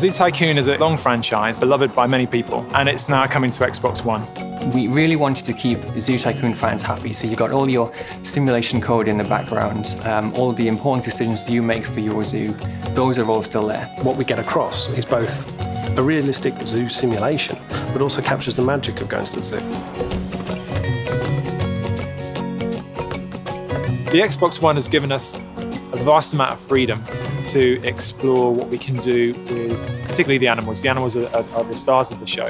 Zoo Tycoon is a long franchise, beloved by many people, and it's now coming to Xbox One. We really wanted to keep Zoo Tycoon fans happy, so you got all your simulation code in the background, all the important decisions you make for your zoo, those are all still there. What we get across is both a realistic zoo simulation, but also captures the magic of going to the zoo. The Xbox One has given us a vast amount of freedom to explore what we can do with particularly the animals. The animals are the stars of the show.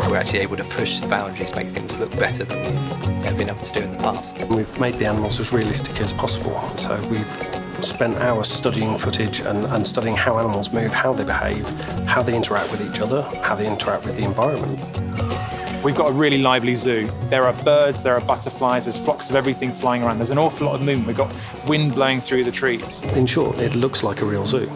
We're actually able to push the boundaries, make things look better than we've been able to do in the past. We've made the animals as realistic as possible, so we've spent hours studying footage and studying how animals move, how they behave, how they interact with each other, how they interact with the environment. We've got a really lively zoo. There are birds, there are butterflies, there's flocks of everything flying around. There's an awful lot of movement. We've got wind blowing through the trees. In short, it looks like a real zoo.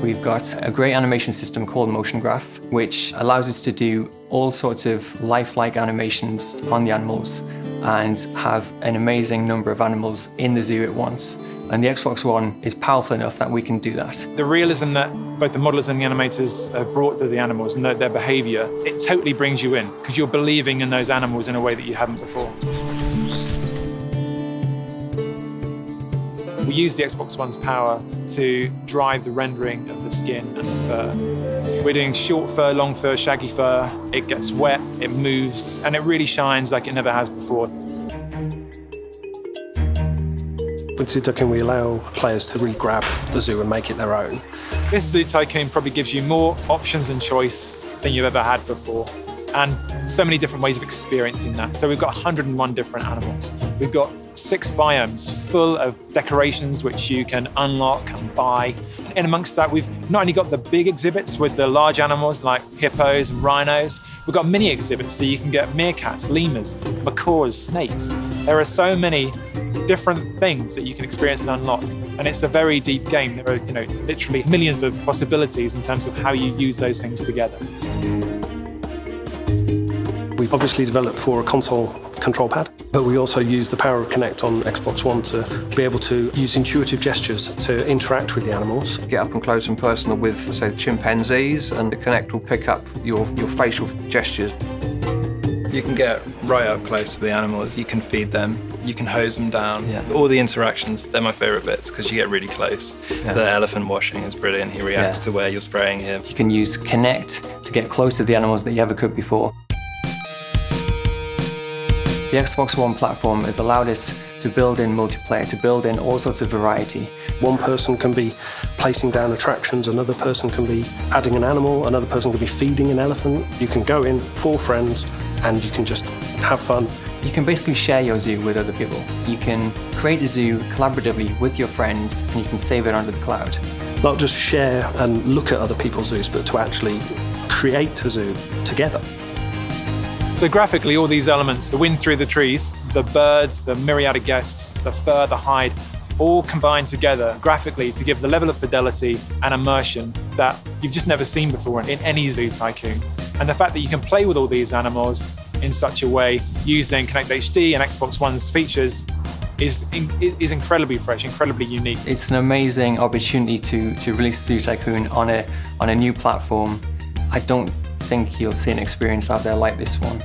We've got a great animation system called Motion Graph, which allows us to do all sorts of lifelike animations on the animals and have an amazing number of animals in the zoo at once. And the Xbox One is powerful enough that we can do that. The realism that both the modelers and the animators have brought to the animals and their behaviour, it totally brings you in because you're believing in those animals in a way that you haven't before. We use the Xbox One's power to drive the rendering of the skin and the fur. We're doing short fur, long fur, shaggy fur. It gets wet, it moves, and it really shines like it never has before. With Zoo Tycoon, we allow players to re-grab the zoo and make it their own. This Zoo Tycoon probably gives you more options and choice than you've ever had before, and so many different ways of experiencing that. So we've got 101 different animals. We've got 6 biomes full of decorations which you can unlock and buy. In amongst that, we've not only got the big exhibits with the large animals like hippos and rhinos, we've got mini exhibits so you can get meerkats, lemurs, macaws, snakes. There are so many different things that you can experience and unlock. And it's a very deep game. There are, literally millions of possibilities in terms of how you use those things together. We've obviously developed for a console control pad, but we also use the power of Kinect on Xbox One to be able to use intuitive gestures to interact with the animals. Get up and close and personal with, say, chimpanzees, and the Kinect will pick up your facial gestures. You can get right up close to the animals, you can feed them, you can hose them down. Yeah. All the interactions, they're my favourite bits because you get really close. Yeah. The elephant washing is brilliant, he reacts to where you're spraying him. You can use Kinect to get close to the animals that you ever could before. The Xbox One platform has allowed us to build in multiplayer, to build in all sorts of variety. One person can be placing down attractions, another person can be adding an animal, another person can be feeding an elephant. You can go in 4 friends and you can just have fun. You can basically share your zoo with other people. You can create a zoo collaboratively with your friends and you can save it onto the cloud. Not just share and look at other people's zoos, but to actually create a zoo together. So graphically, all these elements, the wind through the trees, the birds, the myriad of guests, the fur, the hide, all combine together graphically to give the level of fidelity and immersion that you've just never seen before in any Zoo Tycoon. And the fact that you can play with all these animals in such a way using Kinect HD and Xbox One's features is incredibly fresh, incredibly unique. It's an amazing opportunity to release Zoo Tycoon on a new platform. I don't think you'll see an experience out there like this one.